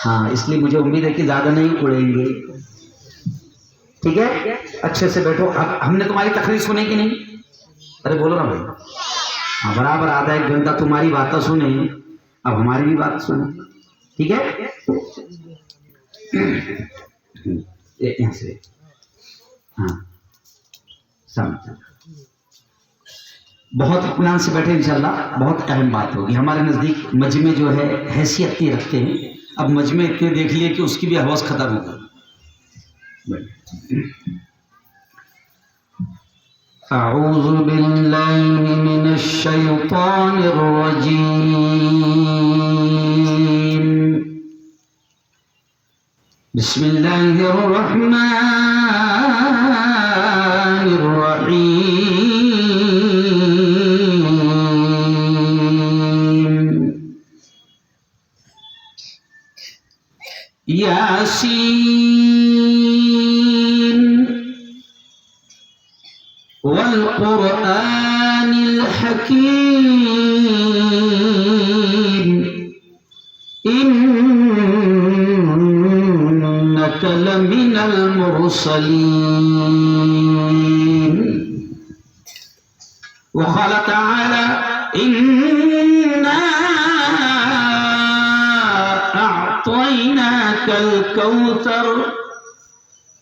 ہاں اس لیے مجھے امید ہے کہ زیادہ نہیں اڑیں گے. ٹھیک ہے اچھے سے بیٹھو. اب ہم نے تمہاری تقریر سنی کہ نہیں؟ ارے بولو نا بھائی. ہاں برابر آدھا ایک گھنٹہ تمہاری باتیں سنیں, اب ہماری بھی بات سنیں. ٹھیک ہے یہاں سے ہاں سمجھ. بہت اطمینان سے بیٹھے انشاءاللہ. بہت اہم بات ہوگی. ہمارے نزدیک مجمع جو ہے حیثیت نہیں رکھتے ہیں. اب مجمع اتنے دیکھ لیے کہ اس کی بھی حوث ختم ہو گئی. اعوذ باللہ من الشیطان الرجیم. بسم اللہ الرحمن الرحیم. یاسین والقرآن الحکیم انک لمن المرسلین. وقال تعالی انا اعطیناک الکوثر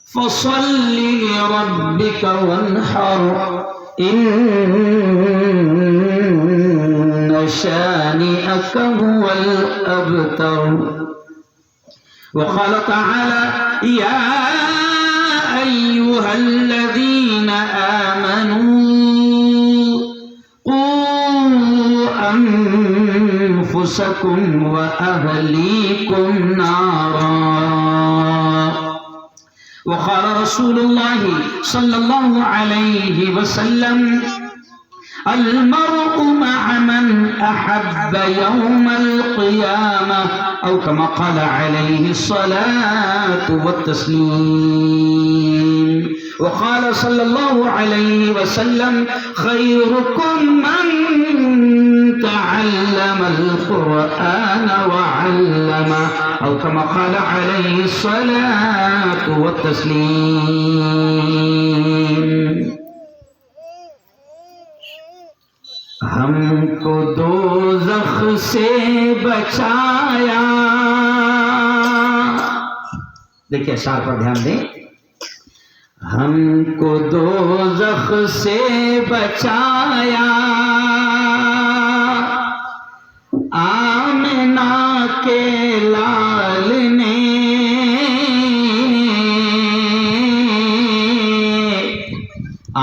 فصل لربك وانحر ان شانئك هو الابتر. وقال تعالى يا ايها الذين امنوا قوا انفسكم واهليكم نارا. وقال رسول الله صلى الله عليه وسلم المرء مع من أحب يوم القيامة أو كما قال عليه الصلاة والتسليم. وقال صلى الله عليه وسلم خيركم من تعلم القرآن وعلمه أو كما قال عليه الصلاة والتسليم. ہم کو دوزخ سے بچایا. دیکھیے اشعار پر دھیان دیں. ہم کو دوزخ سے بچایا آمنہ کے لال نے.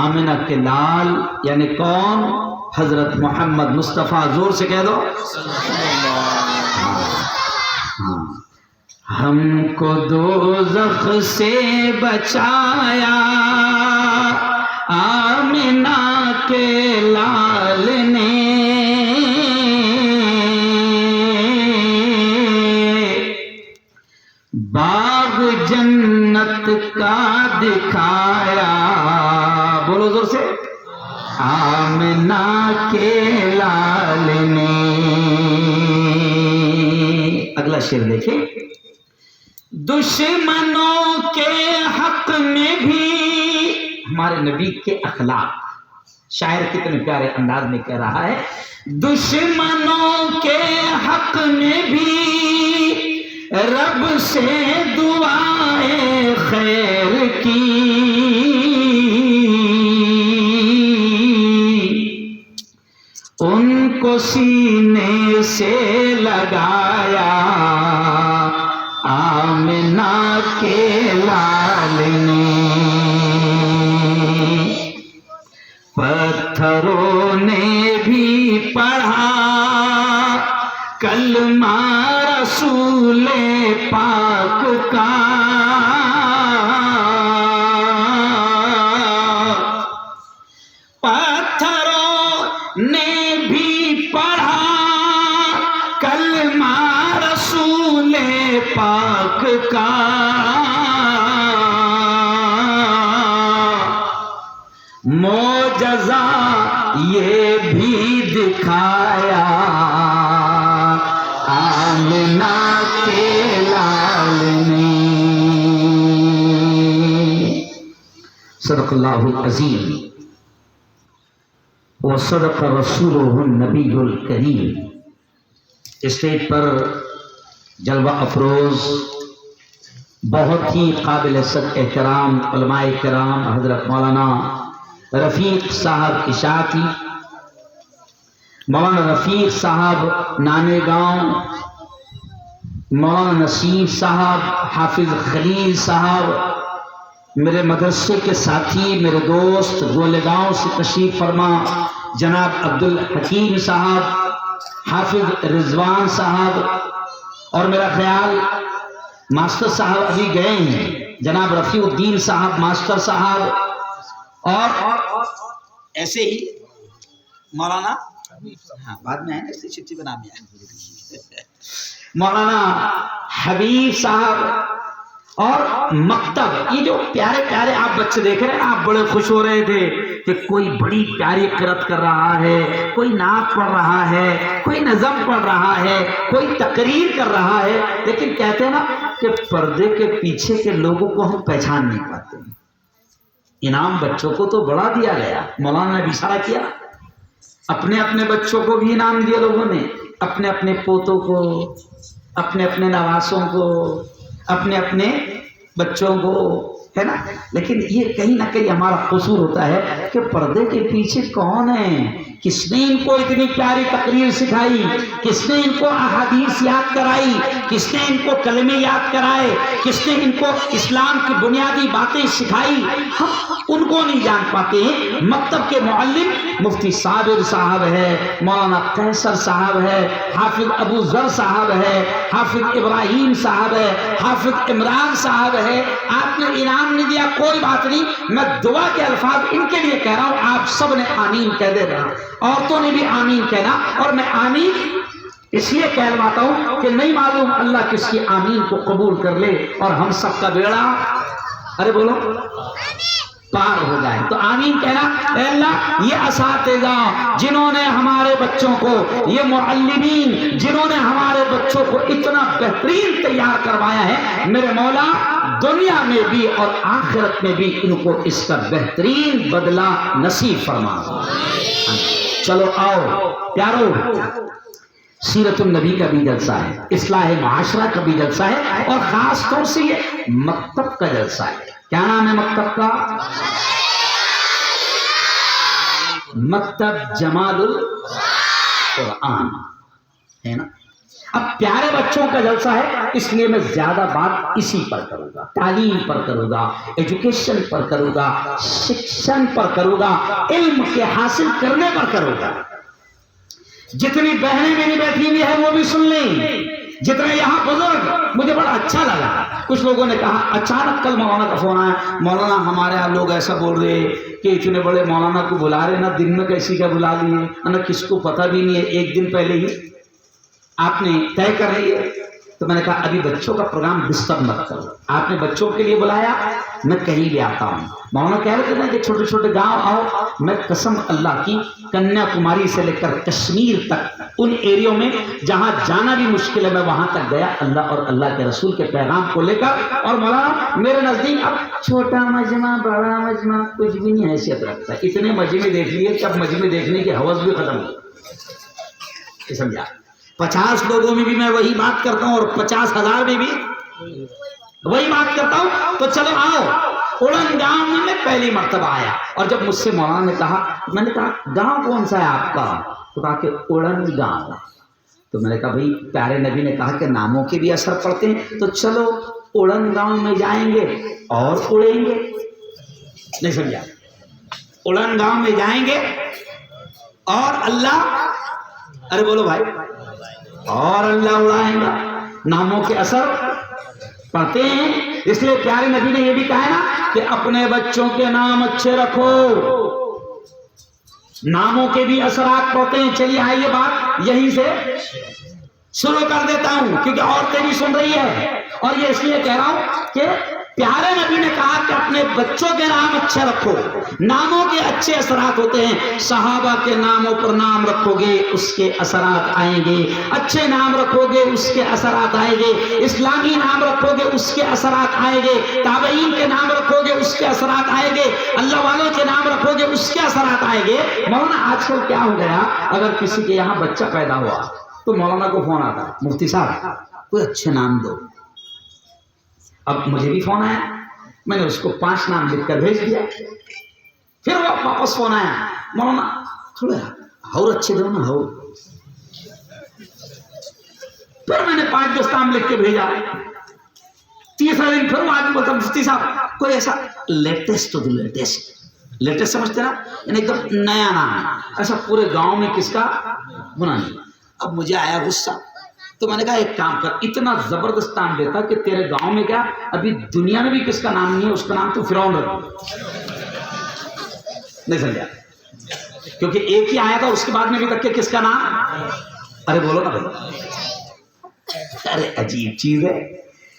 آمنہ کے لال یعنی کون؟ حضرت محمد مصطفیٰ. زور سے کہہ دو. ہم کو دوزخ سے بچایا آمنہ کے لال نے. باغ جنت کا دکھایا. بولو زور سے. آمنہ کے لال نے. اگلا شعر دیکھیں. دشمنوں کے حق میں بھی ہمارے نبی کے اخلاق. شاعر کتنے پیارے انداز میں کہہ رہا ہے. دشمنوں کے حق میں بھی رب سے دعائیں خیر کی. ان کو سینے سے لگایا آمنہ کے لال نے. پتھروں نے بھی پڑھا کلمہ رسول پاک کا. پتھروں نے بھی پڑھا کلمہ رسول پاک کا. معجزہ یہ بھی دکھایا آمنہ صدق اللہ العظیم وصدق رسولہ النبی الکریم۔ اسٹیج پر جلوہ افروز بہت ہی قابل عزت احترام علماء کرام حضرت مولانا رفیق صاحب اشاعتی، مولانا رفیق صاحب نانے گاؤں، مولانا نصیر صاحب، حافظ خلیل صاحب، میرے مدرسے کے ساتھی، میرے دوست گولیگاؤں سے تشریف فرما جناب عبدالحکیم صاحب، حافظ رضوان صاحب، اور میرا خیال ماسٹر صاحب ابھی گئے ہیں، جناب رفیع الدین صاحب ماسٹر صاحب، اور ایسے ہی مولانا بعد میں ہے نا چھٹی بنا مولانا حبیب صاحب، اور مکتب، یہ جو پیارے پیارے آپ بچے دیکھ رہے ہیں، آپ بڑے خوش ہو رہے تھے کہ کوئی بڑی پیاری قرات کر رہا ہے، کوئی نعت پڑھ رہا ہے، کوئی نظم پڑھ رہا ہے، کوئی تقریر کر رہا ہے، لیکن کہتے ہیں نا کہ پردے کے پیچھے کے لوگوں کو ہم پہچان نہیں پاتے۔ انعام بچوں کو تو بڑا دیا گیا، مولانا نے بھی اشارہ کیا، اپنے اپنے بچوں کو بھی انعام دیا لوگوں نے، اپنے اپنے پوتوں کو، اپنے اپنے نواسوں کو، اپنے اپنے بچوں کو، ہے نا۔ لیکن یہ کہیں نہ کہیں ہمارا قصور ہوتا ہے کہ پردے کے پیچھے کون ہے، کس نے ان کو اتنی پیاری تقریر سکھائی، کس نے ان کو احادیث یاد کرائی، کس نے ان کو کلمے یاد کرائے، کس نے ان کو اسلام کی بنیادی باتیں سکھائی، ہم ان کو نہیں جان پاتے ہیں۔ مکتب کے معلم مفتی صابر صاحب ہے، مولانا قیصر صاحب ہے، حافظ ابو ذر صاحب ہے، حافظ ابراہیم صاحب ہے، حافظ عمران صاحب ہے۔ آپ نے انعام نہیں دیا، کوئی بات نہیں، میں دعا کے الفاظ ان کے لیے کہہ رہا ہوں، آپ سب نے آمین کہہ دے رہا، عورتوں نے بھی آمین کہنا، اور میں آمین اس لیے کہلواتا ہوں کہ نہیں معلوم اللہ کس کی آمین کو قبول کر لے اور ہم سب کا بیڑا، ارے بولو، پار ہو جائے۔ تو آمین کہنا، اے اللہ یہ اساتذہ جنہوں نے ہمارے بچوں کو، یہ معلمین جنہوں نے ہمارے بچوں کو اتنا بہترین تیار کروایا ہے، میرے مولا دنیا میں بھی اور آخرت میں بھی ان کو اس کا بہترین بدلہ نصیب فرما۔ چلو آؤ پیارو، سیرت النبی کا بھی جلسہ ہے، اصلاح معاشرہ کا بھی جلسہ ہے، اور خاص طور سے یہ مکتب کا جلسہ ہے۔ کیا نام ہے مکتب کا؟ مکتب جمال القرآن، ہے نا۔ اب پیارے بچوں کا جلسہ ہے، اس لیے میں زیادہ بات اسی پر کروں گا، تعلیم پر کروں گا، ایجوکیشن پر کروں گا، شکشن پر کروں گا، علم کے حاصل کرنے پر کروں گا۔ جتنی بہنیں میری بیٹھی ہوئی ہیں وہ بھی سن لیں، جتنے یہاں بزرگ، مجھے بڑا اچھا لگا، کچھ لوگوں نے کہا اچانک کل مولانا کا فون آیا، مولانا ہمارے یہاں لوگ ایسا بول رہے کہ اتنے بڑے مولانا کو بلا رہے، نہ دن میں کیسی کا بلا لیے، نہ کس کو پتہ بھی نہیں ہے، ایک دن پہلے ہی آپ نے طے کر رہی ہے۔ تو میں نے کہا ابھی بچوں کا پروگرام ڈسٹرب مت کرو، آپ نے بچوں کے لیے بلایا، میں کہیں بھی آتا ہوں۔ مولانا کہہ رہے تھے کہ چھوٹے چھوٹے گاؤں آؤ، میں قسم اللہ کی کنیا کماری سے لے کر کشمیر تک ان ایریوں میں جہاں جانا بھی مشکل ہے میں وہاں تک گیا، اللہ اور اللہ کے رسول کے پیغام کو لے کر۔ اور مولانا میرے نزدیک اب چھوٹا مجمع بڑا مجمع کچھ بھی نہیں حیثیت رکھتا، اتنے مجمع دیکھ لیے کہ اب مجمع دیکھنے کی حوث بھی ختم ہو، سمجھا۔ 50 لوگوں میں بھی میں وہی بات کرتا ہوں اور 50,000 میں بھی وہی بات کرتا ہوں۔ تو چلو آؤ، اڑن گاؤں میں میں پہلی مرتبہ آیا، اور جب مجھ سے مولانا نے کہا، میں نے کہا گاؤں کون سا ہے آپ کا؟ تو کہا کہ اڑن گاؤں۔ تو میں نے کہا بھائی پیارے نبی نے کہا کہ ناموں کے بھی اثر پڑتے ہیں، تو چلو اڑن گاؤں میں جائیں گے اور اڑیں گے، نہیں سمجھا؟ اڑن گاؤں میں جائیں گے اور اللہ، ارے بولو بھائی، اور اللہ اڑائیں گا، ناموں کے اثر پڑھتے ہیں۔ اس لیے پیارے نبی نے یہ بھی کہا نا کہ اپنے بچوں کے نام اچھے رکھو، ناموں کے بھی اثرات پڑتے ہیں۔ چلیے آئیے بات یہیں سے شروع کر دیتا ہوں، کیونکہ عورتیں بھی سن رہی ہے، اور یہ اس لیے کہہ رہا ہوں کہ پیارے نبی نے کہا کہ اپنے بچوں کے نام اچھے رکھو، ناموں کے اچھے اثرات ہوتے ہیں. صحابہ کے ناموں پر نام رکھو گے اس کے اثرات آئیں گے، اچھے نام رکھو گے اس کے اثرات آئیں گے، اسلامی نام رکھو گے اس کے اثرات آئیں گے، تابعین کے نام رکھو گے اس کے اثرات آئیں گے، اللہ والوں کے نام رکھو گے اس کے اثرات آئیں گے. مولانا آج کل کیا ہو گیا، اگر کسی کے یہاں بچہ پیدا ہوا تو مولانا کو فون آتا ہے، مفتی صاحب کوئی اچھے نام دو. اب مجھے بھی فون آیا، میں نے اس کو 5 نام لکھ کر بھیج دیا. پھر وہ واپس فون آیا، مولانا تھوڑا اور اچھے دو نا اور. پھر میں نے 5-10 نام لکھ کے بھیجا. تیسرا دن پھر وہ آدمی بولتا مفتی صاحب کوئی ایسا لیٹسٹ تو لیٹسٹ سمجھتے نا، یعنی ایک دم نیا نام، ایسا پورے گاؤں میں کس کا ہونا نہیں. اب مجھے آیا غصہ، تو میں نے کہا ایک کام کر، اتنا زبردست نام دیتا کہ تیرے گاؤں میں کیا ابھی دنیا میں بھی کس کا نام نہیں ہے، اس کا نام تو فرعون رکھ. نہیں سمجھا؟ کیونکہ ایک ہی آیا تھا، اس کے بعد میں بھی تک کہ کس کا نام. ارے بولو نا بھائی، ارے عجیب چیز ہے.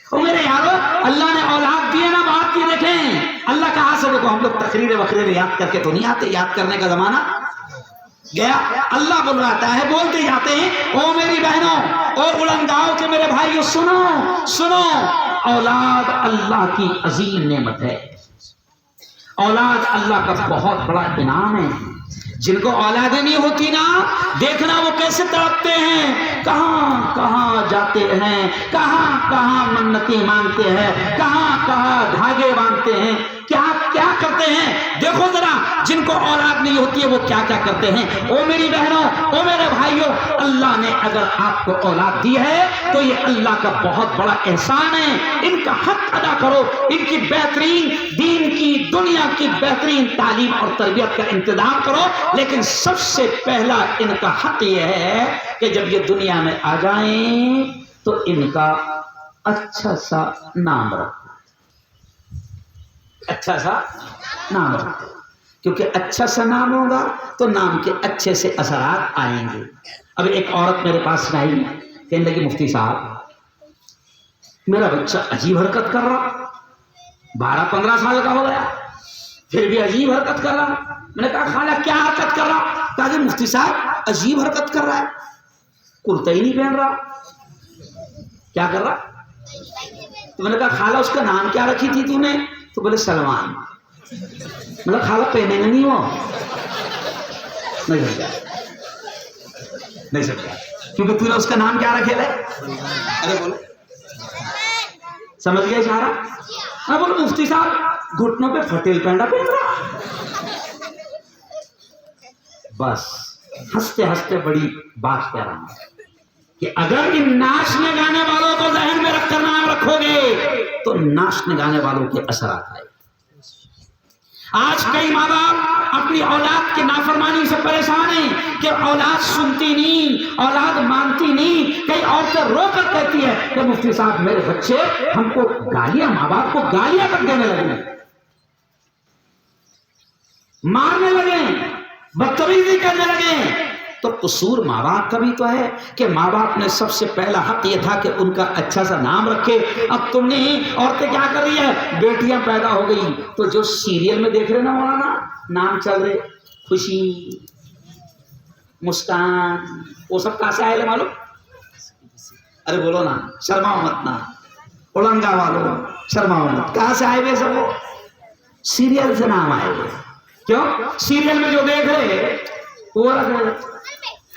اور میرے یارو اللہ نے اولاد دیے نا، بات کی دیکھیں اللہ کہاں سے. دیکھو ہم لوگ تقریر وقریر یاد کر کے تو نہیں آتے، یاد کرنے کا زمانہ گیا. اللہ بول رہا ہے، بولتے جاتے ہیں او میری بہنوں اور اولنگاؤں کے میرے بھائیوں، سنو سنو، اولاد اللہ کی عظیم نعمت ہے. اولاد اللہ کا بہت بڑا انعام ہے. جن کو اولادیں نہیں ہوتی نا، دیکھنا وہ کیسے تڑپتے ہیں، کہاں کہاں جاتے ہیں، کہاں کہاں منتیں مانگتے ہیں، کہاں کہاں دھاگے باندھتے ہیں، کیا کیا کرتے ہیں. دیکھو ذرا جن کو اولاد نہیں ہوتی ہے وہ کیا کیا کرتے ہیں. او میری بہنوں، او میرے بھائیوں، اللہ نے اگر آپ کو اولاد دی ہے تو یہ اللہ کا بہت بڑا احسان ہے. ان کا حق ادا کرو، ان کی بہترین دین کی دنیا کی بہترین تعلیم اور تربیت کا انتظام کرو. لیکن سب سے پہلا ان کا حق یہ ہے کہ جب یہ دنیا میں آ جائیں تو ان کا اچھا سا نام رکھو، اچھا سا نام رکھو. کیونکہ اچھا سا نام ہوگا تو نام کے اچھے سے اثرات آئیں گے. اب ایک عورت میرے پاس آئی، کہنے لگی مفتی صاحب میرا بچہ عجیب حرکت کر رہا، 12-15 سال کا ہو گیا پھر بھی عجیب حرکت کر رہا. میں نے کہا خالہ کیا حرکت کر رہا؟ کہا کہ مفتی صاحب عجیب حرکت کر رہا ہے، کرتا ہی نہیں پہن رہا. کیا کر رہا؟ تو میں نے کہا خالہ اس کا نام کیا رکھی تھی تو نے؟ تو بولے سلمان. میں نے کہا خالہ پہنے گا نہیں وہ؟ نہیں سمجھا، نہیں سمجھا، کیونکہ تو نے اس کا نام کیا رکھے لے. ارے بولو سمجھ گئے اشارہ؟ میں بولو مفتی صاحب گھٹنوں پہ فتیل پہنا پہن رہا. بس ہنستے ہنستے بڑی بات کہہ رہا ہوں کہ اگر ان ناچنے گانے والوں کو ذہن میں رکھ کر نام رکھو گے تو ناچنے گانے والوں کے اثرات آئے. آج کئی ماں باپ اپنی اولاد کی نافرمانی سے پریشان ہیں کہ اولاد سنتی نہیں، اولاد مانتی نہیں. کئی عورتیں رو کر کہتی ہے کہ مفتی صاحب میرے بچے ہم کو گالیاں، ماں باپ کو گالیاں تک دینے لگے، مارنے لگے، بدتمیزی کرنے لگے. تو قصور ماں باپ کا بھی تو ہے کہ ماں باپ نے سب سے پہلا حق یہ تھا کہ ان کا اچھا سا نام رکھے. اب تم نے عورتیں کیا کر رہی ہے، بیٹیاں پیدا ہو گئی تو جو سیریل میں دیکھ رہے نا مولانا نام چل رہے خوشی، مسکان، وہ سب کہاں سے آئے معلوم؟ ارے بولو نا، شرما مت نا، اولنگا والوں شرما مت، کہاں سے آئے ہوئے سب؟ وہ سیریل سے نام آئے ہوئے. کیوں؟ سیریل میں جو دیکھ رہے وہ رکھ رہے.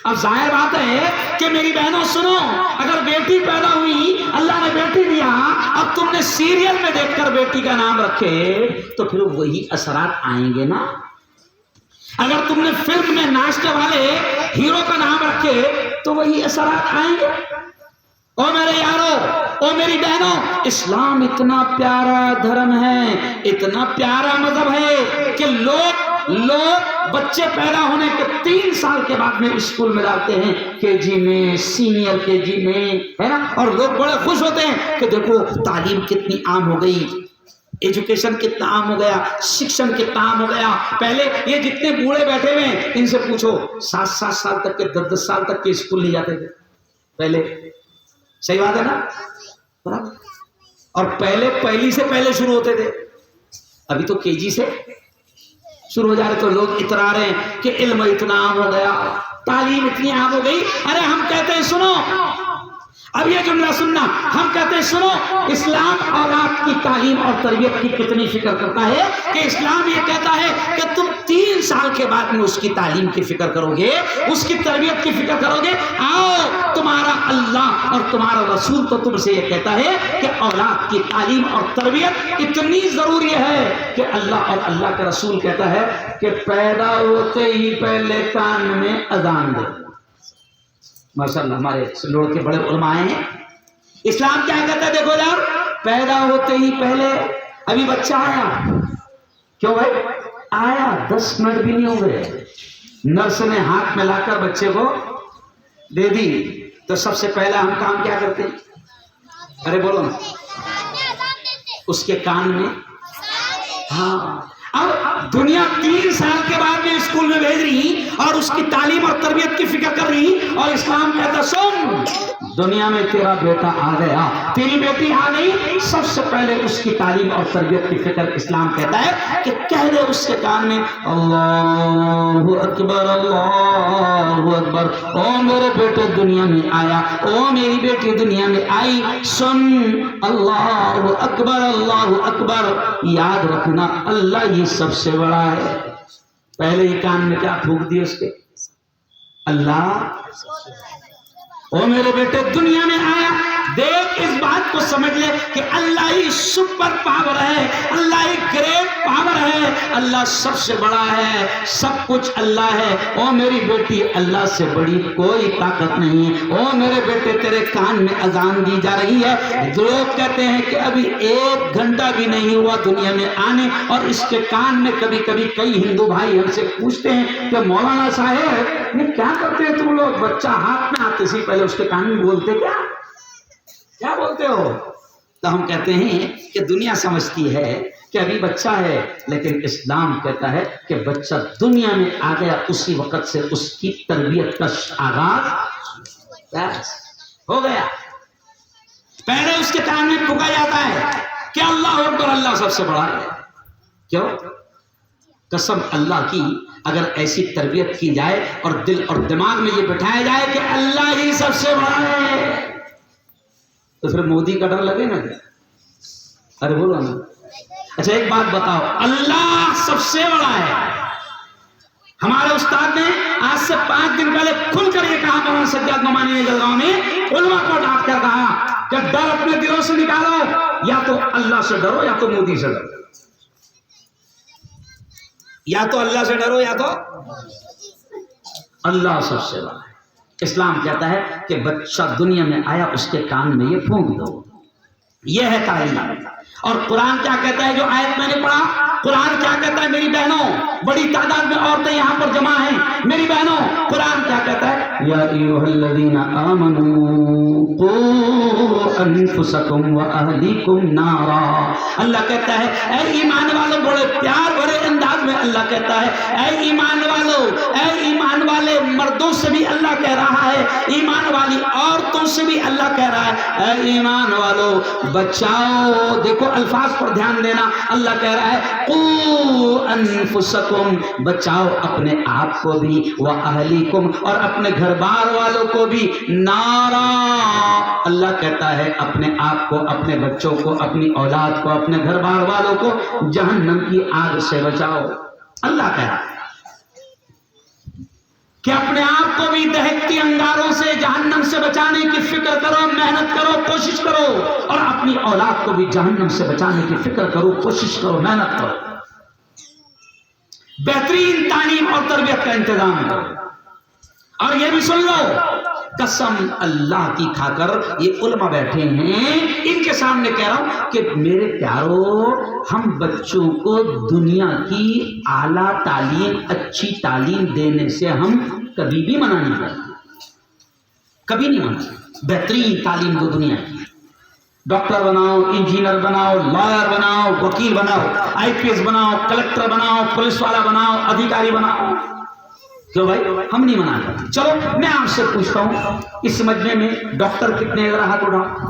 اب ظاہر بات ہے کہ میری بہنوں سنو، اگر بیٹی پیدا ہوئی اللہ نے بیٹی دیا، اب تم نے سیریل میں دیکھ کر بیٹی کا نام رکھے تو پھر وہی اثرات آئیں گے نا. اگر تم نے فلم میں ناچنے والے ہیرو کا نام رکھے تو وہی اثرات آئیں گے. او میرے یارو، او میری بہنوں، اسلام اتنا پیارا دھرم ہے، اتنا پیارا مذہب ہے کہ لوگ بچے پیدا ہونے کے 3 سال کے بعد میں اسکول میں ڈالتے ہیں، KG میں، سینئر KG میں، ہے نا. اور لوگ بڑے خوش ہوتے ہیں کہ دیکھو تعلیم کتنی عام ہو گئی، ایجوکیشن کتنا عام ہو گیا، شکشن کتنا عام ہو گیا. پہلے یہ جتنے بوڑھے بیٹھے ہوئے ہیں ان سے پوچھو 7 سال تک کے 10 سال تک کے اسکول نہیں جاتے تھے پہلے. صحیح بات ہے نا؟ برابر. اور پہلی سے پہلے شروع ہوتے تھے، ابھی تو KG سے شروع ہو جا رہے، تو لوگ اترا رہے ہیں کہ علم اتنا عام ہو گیا، تعلیم اتنی عام ہو گئی. ارے ہم کہتے ہیں سنو، اب یہ جملہ سننا، ہم کہتے ہیں سنو، اسلام اولاد کی تعلیم اور تربیت کی کتنی فکر کرتا ہے کہ اسلام یہ کہتا ہے کہ تم 3 سال کے بعد میں اس کی تعلیم کی فکر کرو گے، اس کی تربیت کی فکر کرو گے. آؤ، تمہارا اللہ اور تمہارا رسول تو تم سے یہ کہتا ہے کہ اولاد کی تعلیم اور تربیت اتنی ضروری ہے کہ اللہ اور اللہ کا رسول کہتا ہے کہ پیدا ہوتے ہی پہلے کان میں اذان دے. ماشاءاللہ ہمارے سلوڑ کے بڑے علماء ہیں. اسلام کیا کہتا ہے؟ دیکھو یار، پیدا ہوتے ہی پہلے، ابھی بچہ آیا، کیوں بھائی آیا 10 منٹ بھی نہیں ہو گئے، نرس نے ہاتھ میں لا کر بچے کو دے دی، تو سب سے پہلا ہم کام کیا کرتے ہیں؟ ارے بولو نا، اس کے کان میں. ہاں، اب دنیا 3 سال کے بعد میں اسکول میں بھیج رہی اور اس کی تعلیم اور تربیت کی فکر کر رہی، اور اسلام کہتا سن، دنیا میں تیرا بیٹا آ گیا، تیری بیٹی آ گئی، سب سے پہلے اس کی تعلیم اور تربیت کی فکر اسلام کہتا ہے کہ کہہ دے اس کے کان میں اللہ اکبر اللہ اکبر. او میرے بیٹے دنیا میں آیا، او میری بیٹی دنیا میں آئی، سن اللہ اکبر. یاد رکھنا اللہ یہ سب سے بڑا ہے. پہلے ہی کان میں کیا پھونک دیے اس کے؟ اللہ. او میرے بیٹے دنیا میں آیا. دیکھ، اس بات کو سمجھ لے کہ اللہ ہی سپر پاور ہے، اللہ ہی گریٹ پاور ہے، اللہ سب سے بڑا ہے، سب کچھ اللہ ہے. او میری بیٹی اللہ سے بڑی کوئی طاقت نہیں. او میرے بیٹے تیرے کان میں اذان دی جا رہی ہے. لوگ کہتے ہیں کہ ابھی 1 گھنٹہ بھی نہیں ہوا دنیا میں آنے، اور اس کے کان میں کبھی کبھی کئی ہندو بھائی ہم سے پوچھتے ہیں کہ مولانا صاحب یہ کیا کرتے ہیں تم لوگ؟ بچہ ہاتھ میں آتے سے پہلے اس کے کان میں بولتے کیا بولتے ہو؟ تو ہم کہتے ہیں کہ دنیا سمجھتی ہے کہ ابھی بچہ ہے، لیکن اسلام کہتا ہے کہ بچہ دنیا میں آ گیا اسی وقت سے اس کی تربیت کا آغاز ہو گیا. پہلے اس کے کان میں پھونکا جاتا ہے کہ اللہ اکبر، اللہ سب سے بڑا ہے. کیوں؟ قسم اللہ کی، اگر ایسی تربیت کی جائے اور دل اور دماغ میں یہ بٹھایا جائے کہ اللہ ہی سب سے بڑا ہے، تو پھر مودی کا ڈر لگے نا کیا؟ ارے بولو نا. اچھا ایک بات بتاؤ، اللہ سب سے بڑا ہے. ہمارے استاد نے آج سے 5 دن پہلے کھل کر یہ کہا، مولانا سجاد نعمانی نے جلگاؤں میں علماء کو ڈانٹ کر کہا کہ ڈر اپنے دلوں سے نکالو، یا تو اللہ سے ڈرو یا تو مودی سے ڈرو. یا تو اللہ سے ڈرو یا تو اللہ سب سے بڑا ہے. اسلام کہتا ہے کہ بچہ دنیا میں آیا اس کے کان میں یہ پھونک دو. یہ ہے تعلیم. اور قرآن کیا کہتا ہے؟ جو آیت میں نے پڑھا، قرآن کیا کہتا ہے میری بہنوں؟ بڑی تعداد میں عورتیں یہاں پر جمع ہیں میری بہنوں. قرآن کیا کہتا ہے؟ یا ایھا الذین آمنوا قوا انفسکم واہلیکم نارا. اللہ کہتا ہے اے ایمان والو، بڑے پیار بھرے انداز میں اللہ کہتا ہے اے ایمان والو، اے ایمان والے مردوں سے بھی اللہ کہہ رہا ہے، ایمان والی عورتوں سے بھی اللہ کہہ رہا ہے اے ایمان والو بچاؤ. دیکھو الفاظ پر دھیان دینا. اللہ کہہ رہا ہے قوا انفسکم، بچاؤ اپنے آپ کو بھی، واہلیکم، اور اپنے گھر بار والوں کو بھی، نارا. اللہ کہتا ہے اپنے آپ کو، اپنے بچوں کو، اپنی اولاد کو، اپنے گھر بار والوں کو جہنم کی آگ سے بچاؤ. اللہ کہہ رہا ہے کہ اپنے آپ کو بھی دہکتی انگاروں سے، جہنم سے بچانے کی فکر کرو، محنت کرو، کوشش کرو، اور اپنی اولاد کو بھی جہنم سے بچانے کی فکر کرو، کوشش کرو، محنت کرو. بہترین تعلیم اور تربیت کا انتظام کرو. اور یہ بھی سن لو، قسم اللہ کی کھا کر یہ علماء بیٹھے ہیں، ان کے سامنے کہہ رہا ہوں کہ میرے پیارو، ہم بچوں کو دنیا کی اعلیٰ تعلیم، اچھی تعلیم دینے سے ہم کبھی بھی منع نہیں کرتے، کبھی نہیں منع. بہترین تعلیم دو دنیا کی. ڈاکٹر بناؤ، انجینئر بناؤ، لائر بناؤ، وکیل بناؤ، IPS بناؤ، کلکٹر بناؤ، پولیس والا بناؤ، ادھیکاری بناؤ. کیوں بھائی؟ ہم نہیں منع کرتے. چلو میں آپ سے پوچھتا ہوں، اس مجمع میں ڈاکٹر کتنے؟ ذرا ہاتھ اٹھاؤ.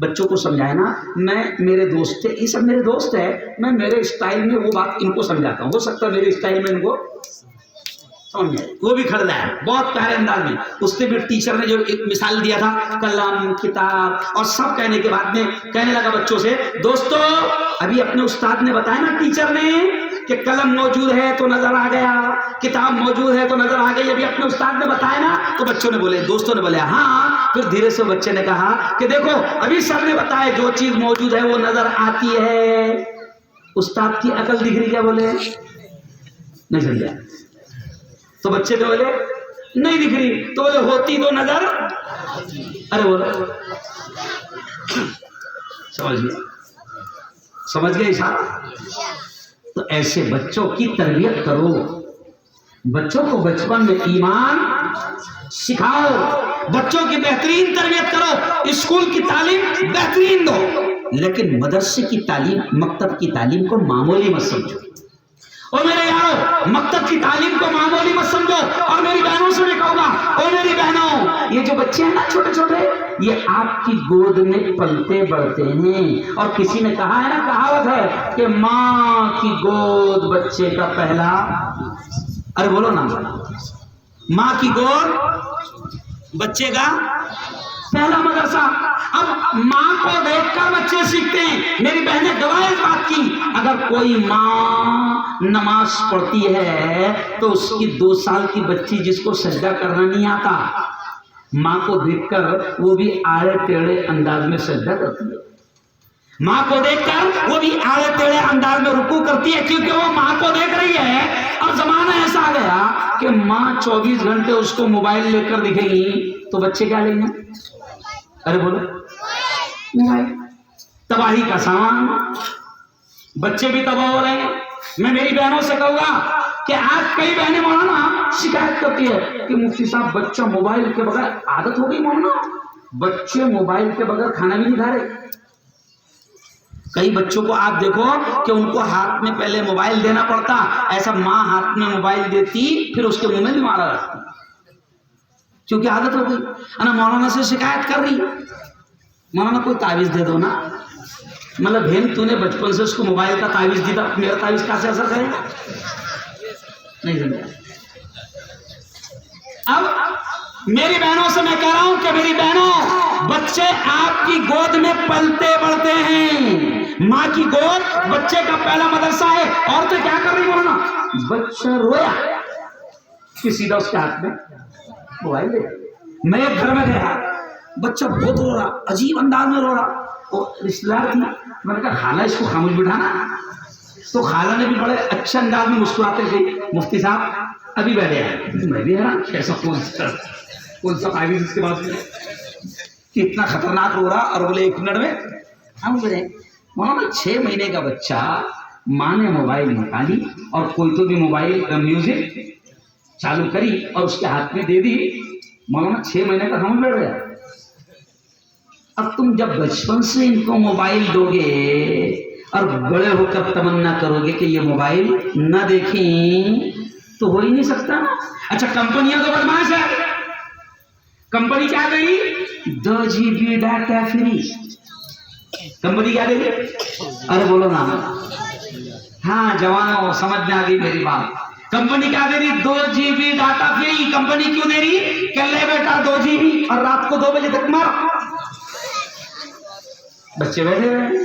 بچوں کو سمجھایا نا، میں میرے دوست تھے، یہ سب میرے دوست ہے، میں میرے اسٹائل میں وہ بات ان کو سمجھاتا ہوں، ہو سکتا ہے میرے اسٹائل میں ان کو سمجھ آئے، وہ بھی کھڑا ہے بہت پیارے انداز میں۔ اس نے بھی ٹیچر نے جو ایک مثال دیا تھا، قلم کتاب اور سب کہنے کے بعد میں کہنے لگا بچوں سے، دوستو ابھی اپنے استاد نے بتایا نا ٹیچر نے کہ قلم موجود ہے تو نظر آ گیا، کتاب موجود ہے تو نظر آ گئی، ابھی اپنے استاد نے بتایا نا، تو بچوں نے بولے، دوستوں نے بولے ہاں۔ پھر دھیرے سے بچے نے کہا کہ دیکھو ابھی سر نے بتایا جو چیز موجود ہے وہ نظر آتی ہے، استاد کی عقل دکھ رہی کیا؟ بولے نہیں سمجھا۔ تو بچے تو بولے نہیں دکھ رہی، تو بولے ہوتی تو نظر، ارے بولے سمجھ گئے اشارہ؟ تو ایسے بچوں کی تربیت کرو، بچوں کو بچپن میں ایمان سکھاؤ، بچوں کی بہترین تربیت کرو، اسکول کی تعلیم بہترین دو، لیکن مدرسے کی تعلیم، مکتب کی تعلیم کو معمولی مت سمجھو۔ اور میرے یارو مکتب کی تعلیم کو معمولی مت سمجھو۔ اور میری بہنوں سے میں کہوں گا، اور میری بہنوں یہ جو بچے ہیں نا چھوٹے چھوٹے، یہ آپ کی گود میں پلتے بڑھتے ہیں، اور کسی نے کہا ہے نا، کہاوت ہے کہ ماں کی گود بچے کا پہلا، ارے بولو نا، ماں کی گود بچے کا پہلا مدرسہ۔ اب ماں کو دیکھ کر بچے سیکھتے ہیں۔ میری بہنیں گواہ اس بات کی، اگر کوئی ماں نماز پڑھتی ہے تو اس کی 2 سال کی بچی جس کو سجدہ کرنا نہیں آتا، ماں کو دیکھ کر وہ بھی آڑے ٹیڑھے انداز میں سجدہ کرتی ہے، ماں کو دیکھ کر وہ بھی آڑے ٹیڑھے انداز میں رکوع کرتی ہے، کیونکہ وہ ماں کو دیکھ رہی ہے۔ اب زمانہ ایسا آ گیا کہ ماں 24 گھنٹے اس کو موبائل لے کر دکھے گی تو بچے کیا لیں گے؟ ارے بولو موبائل، تباہی کا سامان، بچے بھی تباہ ہو رہے ہیں۔ میں میری بہنوں سے کہوں گا کہ آج کئی بہنیں مولانا شکایت کرتی ہے کہ مفتی صاحب بچہ موبائل کے بغیر، عادت ہو گئی مولانا، بچے موبائل کے بغیر کھانا بھی نہیں کھا رہے۔ کئی بچوں کو آپ دیکھو کہ ان کو ہاتھ میں پہلے موبائل دینا پڑتا، ایسا ماں ہاتھ میں موبائل دیتی پھر اس کے منہ میں بھی مارا رکھتی، کیونکہ عادت ہو گئی۔ انا مولانا سے شکایت کر رہی، مولانا کوئی تعویذ دے دو نا، مطلب بہن تو نے بچپن سے اس کو موبائل کا تعویذ دی تھا، میرا تعویذ کیسے اثر کرے گا؟ نہیں سمجھا۔ اب میری بہنوں سے میں کہہ رہا ہوں کہ میری بہنوں، بچے آپ کی گود میں پلتے بڑھتے ہیں، ماں کی گود بچے کا پہلا مدرسہ ہے۔ عورتیں کیا کر رہی مولانا؟ بچہ رویا کہ سیدھا اس کے ہاتھ میں موبائل دے۔ میں ایک گھر میں گیا، بچہ بہت رو رہا، عجیب انداز میں رو رہا، وہ رشتے دار تھی، میں نے کہا خالہ اس کو خاموش بٹھانا، تو خالہ نے بھی بڑے اچھے انداز میں مسکراتے تھے، مفتی صاحب ابھی بیٹھے ہیں۔ میں بھی حیران، ایسا کون سا تعویذ اس کے بعد کہ اتنا خطرناک رو رہا، اور بولے 1 منٹ میں ہم بولے مولانا 6 مہینے کا بچہ، ماں نے موبائل نکالی اور کوئی تو بھی موبائل میوزک چالو کری اور اس کے ہاتھ میں دے دی، مولانا 6 مہینے کا ہم بیٹھ گیا۔ اب تم جب بچپن سے ان کو موبائل دو گے اور بڑے ہو کر تمنا کرو گے کہ یہ موبائل نہ دیکھیں تو ہو ہی نہیں سکتا نا۔ اچھا کمپنیاں تو بدماش ہے، کمپنی کیا دے گی؟ 2 GB ڈاٹا فری، کمپنی کیا دے گی؟ ارے بولو نا، ہاں جوانوں سمجھ میں آ گئی میری بات۔ کمپنی کیا دے رہی؟ 2 GB ڈاٹا فری۔ کمپنی کیوں دے رہی؟ کہ لے بیٹا 2 GB اور رات کو 2 بجے تک مار۔ بچے بیٹھے ہوئے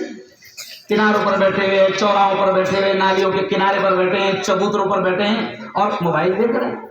کناروں پر، بیٹھے ہوئے چوراہوں پر، بیٹھے ہوئے نالیوں کے کنارے پر بیٹھے ہیں، چبوتروں پر بیٹھے ہیں اور موبائل دیکھ رہے ہیں۔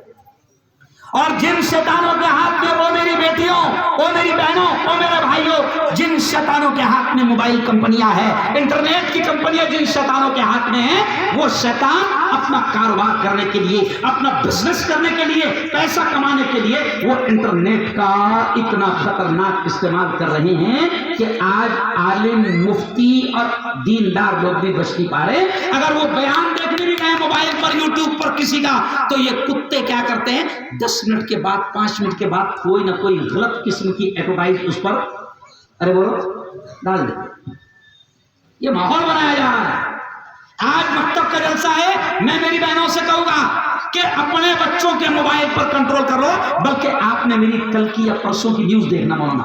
اور جن شیطانوں کے ہاتھ میں، وہ میری بیٹیوں، وہ میری بہنوں، وہ میرے بھائیوں، جن شیطانوں کے ہاتھ میں موبائل کمپنیاں ہیں، انٹرنیٹ کی کمپنیاں جن شیطانوں کے ہاتھ میں ہیں، وہ شیطان اپنا کاروبار کرنے کے لیے، اپنا بزنس کرنے کے لیے، پیسہ کمانے کے لیے وہ انٹرنیٹ کا اتنا خطرناک استعمال کر رہے ہیں کہ آج عالم، مفتی اور دیندار لوگ بھی بچ نہیں پا رہے۔ اگر وہ بیان دیکھنے بھی گئے موبائل پر، یوٹیوب پر کسی کا، تو یہ کتے کیا کرتے ہیں، 10 منٹ کے بعد، 5 منٹ کے بعد کوئی نہ کوئی غلط قسم کی ایڈورٹائز اس پر، ارے بولو، ڈال دے۔ یہ ماحول بنایا جا رہا ہے۔ آج مکتب کا جلسہ ہے، میں میری بہنوں سے کہوں گا کہ اپنے بچوں کے موبائل پر کنٹرول کرو، بلکہ آپ نے میری کل کی یا پرسوں کی نیوز دیکھنا مولانا،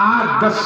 8-10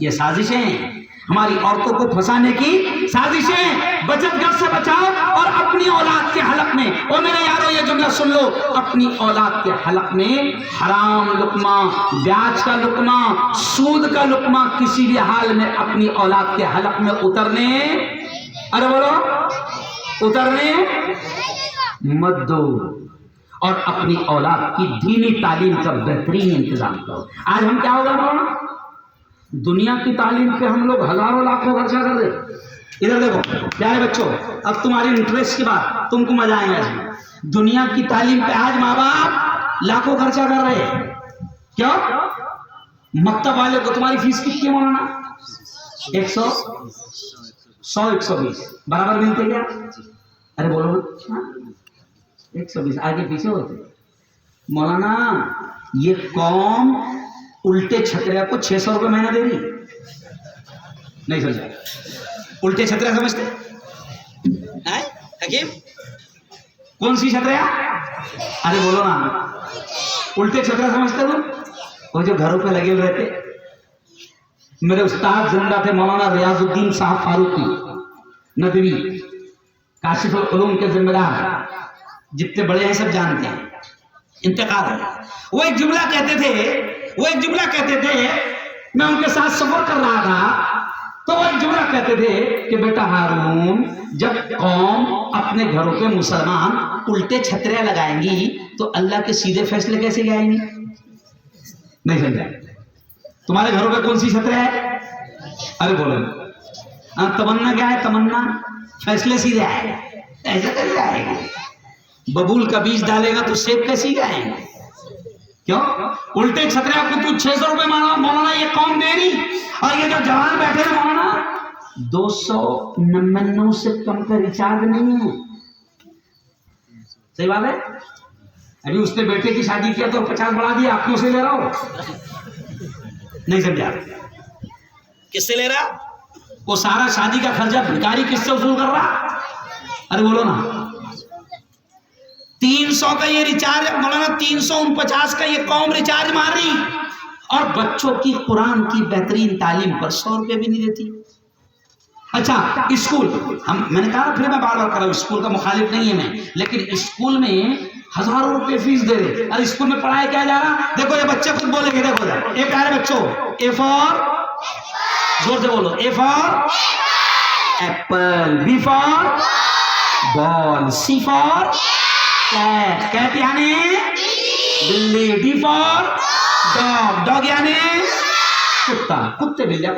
یہ سازشیں ہیں ہماری عورتوں کو پھنسانے کی سازشیں. بچت گھر سے بچاؤ اور اپنی اولاد کے حلق میں، اور میرے یارو یہ جملہ سن لو، اپنی اولاد کے حلق میں حرام لقمہ، بیاج کا لقمہ، سود کا لقمہ کسی بھی حال میں اپنی اولاد کے حلق میں اترنے، ارے بولو، اترنے مت دو. اور اپنی اولاد کی دینی تعلیم کا بہترین انتظام کرو. آج ہم کیا ہوگا مولانا، دنیا کی تعلیم پہ ہم لوگ ہزاروں لاکھوں خرچہ کر رہے. ادھر دیکھو پیارے بچوں، اب تمہاری انٹرسٹ کے بعد تم کو مزہ آئے گا. دنیا کی تعلیم پہ آج ماں باپ لاکھوں خرچہ کر رہے ہیں. کیوں؟ مکتب والے کو تمہاری فیس کتنی مولانا؟ 100 120 برابر ملتے کیا؟ ارے بولو 120 آگے پیچھے ہوتے. مولانا یہ قوم الٹے چھتریا کو 600 روپے مہینہ دے رہی. نہیں سمجھا؟ الٹے چھتریا سمجھتے حکیم؟ کون سی چھتریا؟ ارے بولو نا، الٹے چھتریا سمجھتے تم؟ وہ جو گھروں پہ لگے ہوئے تھے. میرے استاد زندہ تھے مولانا ریاض الدین صاحب فاروقی ندوی، کاشف العلوم کے ذمہ دار، جتنے بڑے ہیں سب جانتے ہیں، انتقال ہے. وہ ایک جملہ کہتے تھے، میں ان کے ساتھ سفر کر رہا تھا تو وہ ایک جملہ کہتے تھے کہ بیٹا ہارون، جب قوم اپنے گھروں پہ مسلمان الٹے چھتریاں لگائیں گی تو اللہ کے سیدھے فیصلے کیسے لے آئیں گی؟ نہیں سمجھا؟ تمہارے گھروں پہ کون سی چھتریا ہے؟ ارے بولو، تمنا کیا ہے؟ تمنا فیصلے سیدھے آئے گا. ایسا کیسے آئے گا؟ ببول کا بیج ڈالے گا تو سیب کیسے آئے گا؟ کیوں؟ الٹے چھتریا کو تو 600 روپے مولانا یہ قوم دے رہی، اور یہ جو جوان بیٹھے ہیں مولانا 299 سے کم کا ریچارج نہیں ہے. صحیح بات ہے؟ ابھی اس نے بیٹے کی شادی کیا تو 50 بڑھا دیا، آپ کیوں سے لے رہا ہو؟ نہیں سمجھا؟ کس سے لے رہا؟ وہ سارا شادی کا خرچہ بھکاری کس سے وصول کر رہا؟ ارے بولو نا. 300 کا یہ ریچارج مولانا، 349 کا یہ قوم ریچارج مار رہی، اور بچوں کی قرآن کی بہترین تعلیم پر 100 روپے بھی نہیں دیتی. اچھا اسکول، میں نے کہا پھر میں بار بار کر رہا ہوں، اسکول کا مخالف نہیں ہے میں، لیکن اسکول میں ہزاروں روپے فیس دے رہے، اور اسکول میں پڑھایا کیا جا رہا؟ دیکھو یہ بچے خود بولے گے، دیکھو اے پیارے بچوں، اے فار، زور سے بولو، A for apple, B for ball, C for cat, cat یعنی بلی، ڈی فار ڈاگ، ڈاگ یعنی کتا، کتے بلی